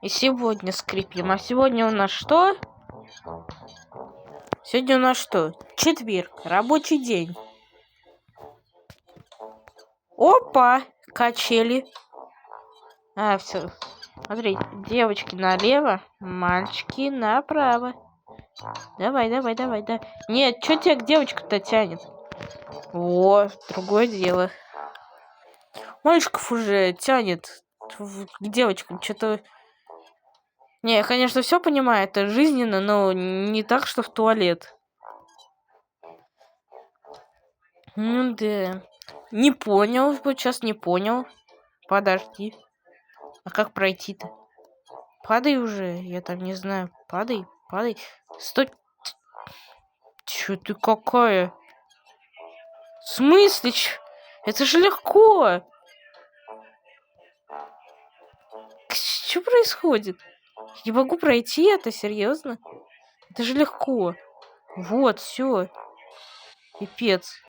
И сегодня скрипим. А сегодня у нас что? Сегодня у нас что? Четверг. Рабочий день. Опа! Качели. А, все. Смотри, девочки налево, мальчики направо. Давай, давай, давай, да. Нет, что тебя к девочку-то тянет? О, другое дело. Мальчиков уже тянет к девочкам. Что-то... Не, я, конечно, все понимаю, это жизненно, но не так, что в туалет. Ну да. Не понял, вот сейчас не понял. Подожди. А как пройти-то? Падай уже, я там не знаю. Падай, падай. Стой. Чё ты какая? В смысле? Это же легко. Что происходит? Не могу пройти это, серьезно? Это же легко. Вот, все. Пипец.